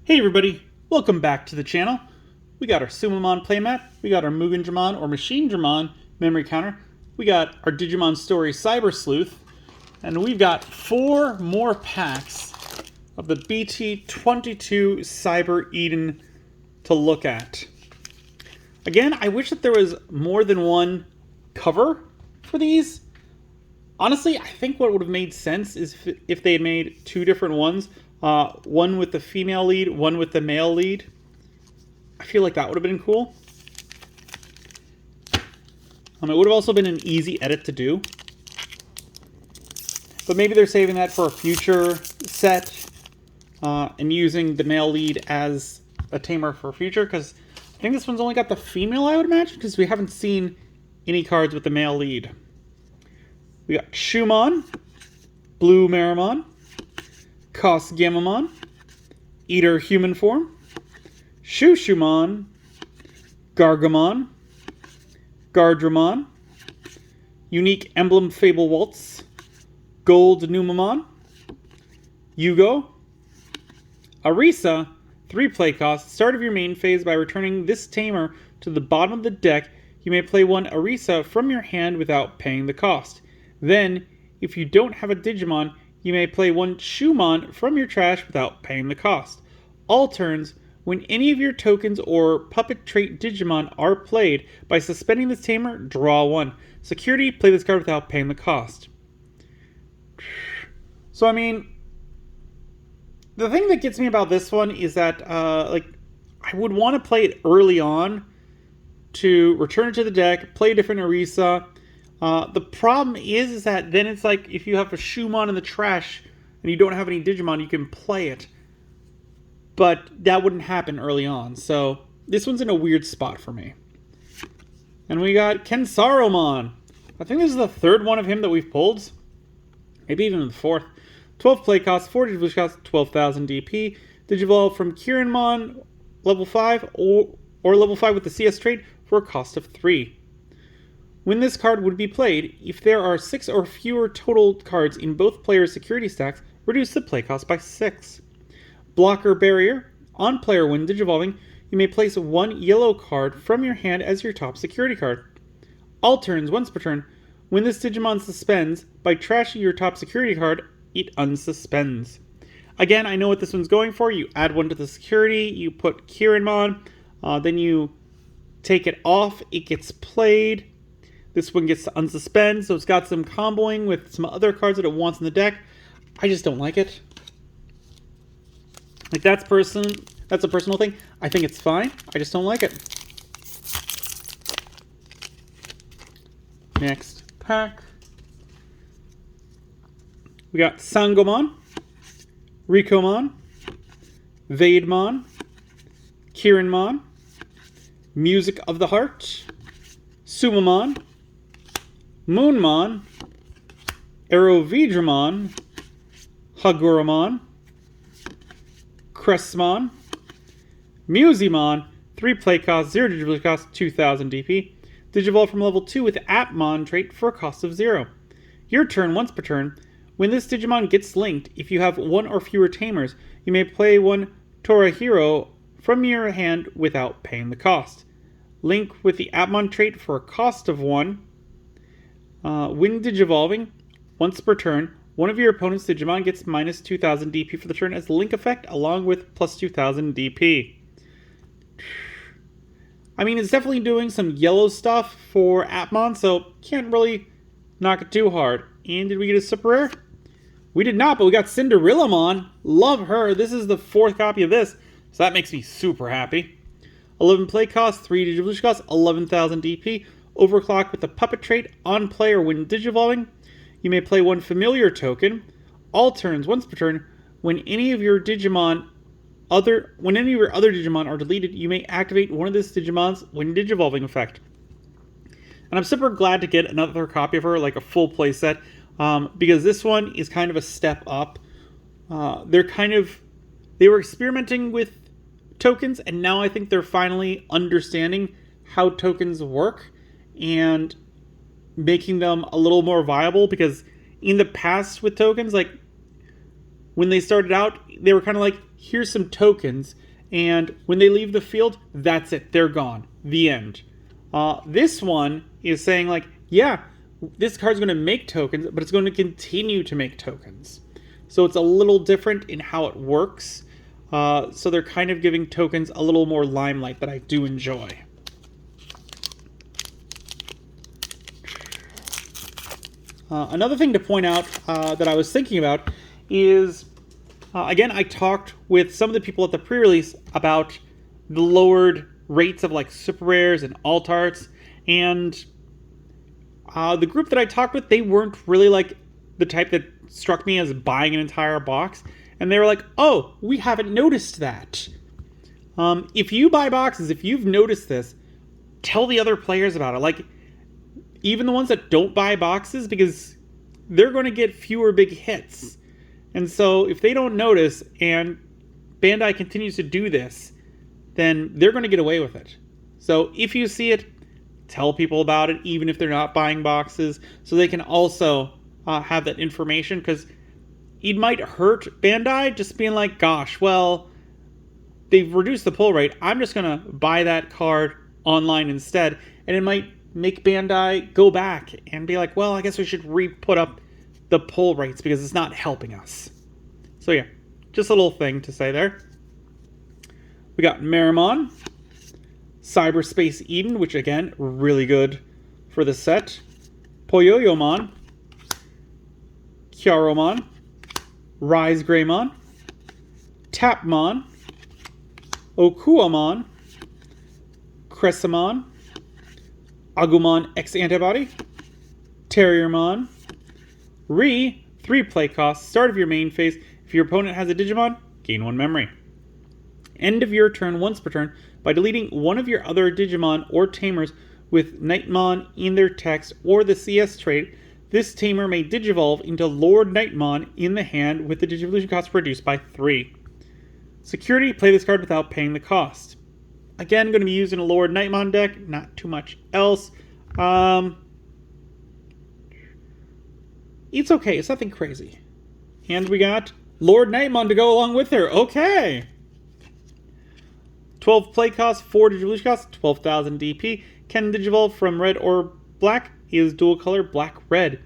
Hey everybody, welcome back to the channel. We got our Sumamon playmat, we got our Mugenjamon or Machine Dramon memory counter, we got our Digimon Story Cyber Sleuth, and we've got 4 more packs of the BT22 Cyber Eden to look at. Again, I wish that there was more than one cover for these. Honestly, I think what would have made sense is if they had made 2 different ones. One with the female lead, one with the male lead. I feel like that would have been cool. It would have also been an easy edit to do. But maybe they're saving that for a future set and using the male lead as a tamer for future, because I think this one's only got the female, I would imagine, because we haven't seen any cards with the male lead. We got Shumon, Blue Marimon, Cosgamamon, Eater Human Form, Shushumon, Gargamon, Gardramon, Unique Emblem Fable Waltz, Gold Numamon, Yugo, Arisa, 3 play cost. Start of your main phase by returning this tamer to the bottom of the deck. You may play 1 Arisa from your hand without paying the cost. Then, if you don't have a Digimon, you may play 1 Shumon from your trash without paying the cost. All turns, when any of your tokens or puppet trait Digimon are played, by suspending this tamer, draw 1. Security, play this card without paying the cost. So, the thing that gets me about this one is that, I would want to play it early on to return it to the deck, play a different Arisa. The problem is that then it's like if you have a Shumon in the trash and you don't have any Digimon, you can play it. But that wouldn't happen early on, so this one's in a weird spot for me. And we got Kensaromon. I think this is the 3rd one of him that we've pulled. Maybe even the 4th. 12 play cost, 4 Digivolve cost, 12,000 DP. Digivolve from Kirinmon level 5 or level 5 with the CS trait for a cost of 3. When this card would be played, if there are 6 or fewer total cards in both players' security stacks, reduce the play cost by 6. Blocker Barrier. On player when digivolving, you may place 1 yellow card from your hand as your top security card. All turns, once per turn, when this Digimon suspends, by trashing your top security card, it unsuspends. Again, I know what this one's going for. You add 1 to the security, you put Kirinmon, then you take it off, it gets played. This one gets to unsuspend, so it's got some comboing with some other cards that it wants in the deck. I just don't like it. That's a personal thing. I think it's fine. I just don't like it. Next pack. We got Sangomon, Rikomon, Vademon, Kirinmon, Music of the Heart, Sumamon, Moonmon, Aerovedramon, Haguramon, Crestmon, Musimon, 3 play cost, 0 Digivolve cost, 2,000 DP. Digivolve from level 2 with Appmon trait for a cost of 0. Your turn, once per turn. When this Digimon gets linked, if you have 1 or fewer tamers, you may play 1 Torahiro from your hand without paying the cost. Link with the Appmon trait for a cost of 1. When digivolving, once per turn, one of your opponent's Digimon gets minus 2,000 DP for the turn as a link effect, along with plus 2,000 DP. It's definitely doing some yellow stuff for Appmon, so can't really knock it too hard. And did we get a super rare? We did not, but we got Cinderillamon. Love her. This is the 4th copy of this, so that makes me super happy. 11 play cost, 3 Digivolve cost, 11,000 DP. Overclock with the puppet trait. On player when digivolving, you may play 1 familiar token. All turns, once per turn, when any of your other Digimon are deleted, you may activate one of this Digimon's when digivolving effect. And I'm super glad to get another copy of her, like a full playset, because this one is kind of a step up. They were experimenting with tokens, and now I think they're finally understanding how tokens work and making them a little more viable, because in the past with tokens, when they started out, they were kind of like, here's some tokens, and when they leave the field, that's it. They're gone. The end. This one is saying like, yeah, this card's going to make tokens, but it's going to continue to make tokens. So it's a little different in how it works. So they're kind of giving tokens a little more limelight that I do enjoy. Another thing to point out that I was thinking about is, again, I talked with some of the people at the pre-release about the lowered rates of like super rares and alt arts, and the group that I talked with, they weren't really like the type that struck me as buying an entire box, and they were like, oh, we haven't noticed that. If you buy boxes, if you've noticed this, tell the other players about it. Like, even the ones that don't buy boxes, because they're going to get fewer big hits. And so if they don't notice and Bandai continues to do this, then they're going to get away with it. So if you see it, tell people about it, even if they're not buying boxes, so they can also have that information, because it might hurt Bandai just being like, gosh, well, they've reduced the pull rate. I'm just going to buy that card online instead. And it might make Bandai go back and be like, well, I guess we should put up the pull rates because it's not helping us. So yeah, just a little thing to say there. We got Meramon, Cyberspace Eden, which again, really good for the set. Poyoyomon, Kyaromon, Rise Greymon, Tapmon, Okuamon, Cressamon, Agumon X Antibody, Terriermon, 3 play costs, start of your main phase. If your opponent has a Digimon, gain 1 memory. End of your turn once per turn by deleting one of your other Digimon or Tamers with Nightmon in their text or the CS trait. This Tamer may Digivolve into Lord Nightmon in the hand with the Digivolution cost reduced by 3. Security, play this card without paying the cost. Again, going to be used in a Lord Nightmon deck, not too much else. It's okay, it's nothing crazy. And we got Lord Nightmon to go along with her. Okay! 12 play cost, 4 Digivolution cost, 12,000 DP. Can Digivolve from red or black. He is dual color black-red.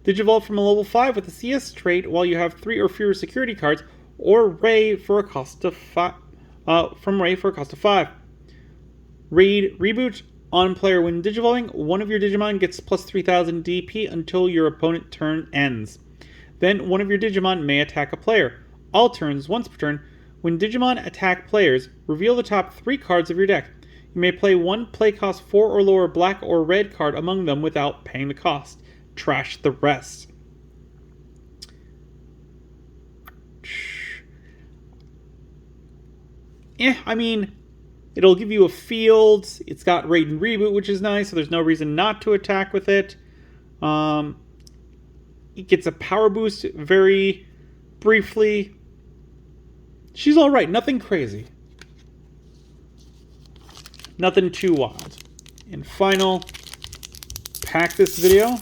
Digivolve from a level 5 with a CS trait while you have 3 or fewer security cards, or Ray for a cost of 5. From Ray for a cost of 5. Raid Reboot. On player, when Digivolving, one of your Digimon gets plus 3,000 DP until your opponent turn ends. Then one of your Digimon may attack a player. All turns, once per turn, when Digimon attack players, reveal the top 3 cards of your deck. You may play one play cost 4 or lower black or red card among them without paying the cost. Trash the rest. I mean, it'll give you a field. It's got Raid and Reboot, which is nice, so there's no reason not to attack with it. It gets a power boost very briefly. She's alright, nothing crazy. Nothing too wild. And final, pack this video.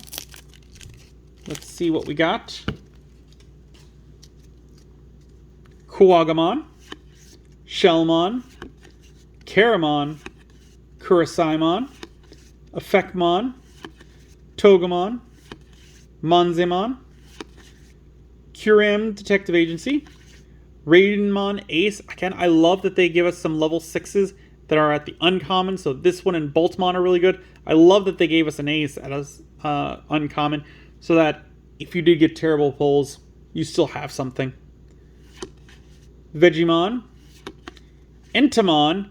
Let's see what we got. Kuwagamon, Shellmon, Karamon, Kurasaimon, Effectmon, Togemon, Monzemon, Curam Detective Agency, Raidenmon Ace. Again, I love that they give us some level 6s that are at the uncommon, so this one and Boltmon are really good. I love that they gave us an Ace at a uncommon, so that if you did get terrible pulls, you still have something. Vegemon, Entomon,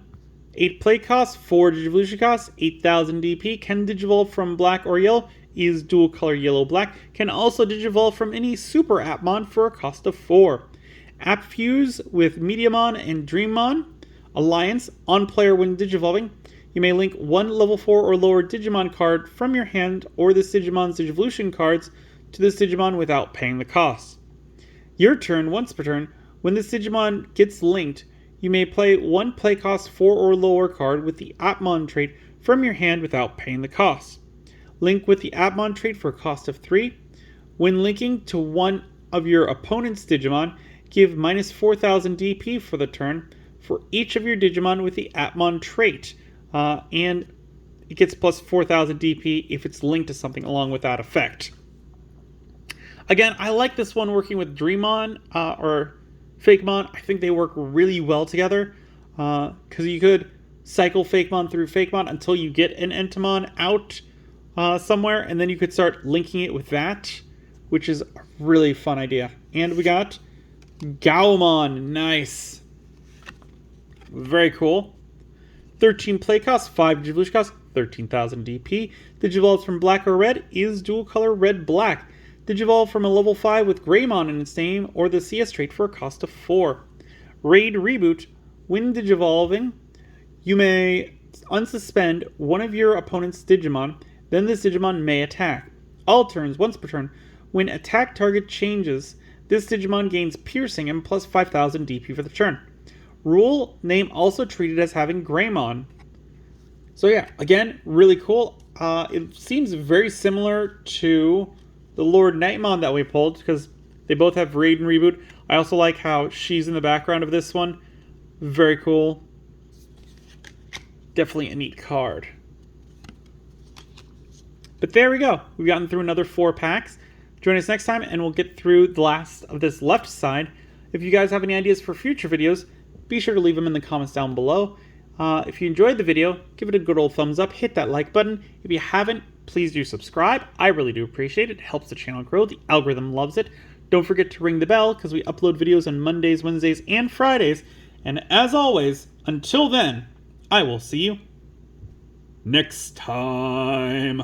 8 play cost, 4 Digivolution cost, 8,000 DP, can Digivolve from black or yellow, is dual color yellow-black, can also Digivolve from any Super Appmon for a cost of 4. App Fuse with Mediamon and Dreammon. Alliance, on player when Digivolving, you may link one level 4 or lower Digimon card from your hand or this Digimon's Digivolution cards to this Digimon without paying the cost. Your turn, once per turn, when this Digimon gets linked, you may play one play cost 4 or lower card with the Appmon trait from your hand without paying the cost. Link with the Appmon trait for a cost of 3. When linking to one of your opponent's Digimon, give minus 4,000 DP for the turn for each of your Digimon with the Atmon trait. And it gets plus 4,000 DP if it's linked to something along with that effect. Again, I like this one working with Dreamon or Fakemon. I think they work really well together because you could cycle Fakemon through Fakemon until you get an Entomon out somewhere, and then you could start linking it with that, which is a really fun idea. And we got Gaomon. Nice. Very cool. 13 play cost, 5 Digivolution cost, 13,000 DP. Digivolves from black or red is dual color red-black. Digivolve from a level 5 with Greymon in its name or the CS trait for a cost of 4. Raid Reboot. When Digivolving, you may unsuspend one of your opponent's Digimon, then this Digimon may attack. All turns, once per turn. When attack target changes, this Digimon gains piercing and plus 5,000 DP for the turn. Rule, name also treated as having Greymon. So yeah, again, really cool. It seems very similar to the Lord Nightmon that we pulled, because they both have Raid and Reboot. I also like how she's in the background of this one. Very cool. Definitely a neat card. But there we go. We've gotten through another 4 packs. Join us next time, and we'll get through the last of this left side. If you guys have any ideas for future videos, be sure to leave them in the comments down below. If you enjoyed the video, give it a good old thumbs up, hit that like button. If you haven't, please do subscribe. I really do appreciate it. It helps the channel grow. The algorithm loves it. Don't forget to ring the bell, because we upload videos on Mondays, Wednesdays, and Fridays. And as always, until then, I will see you next time.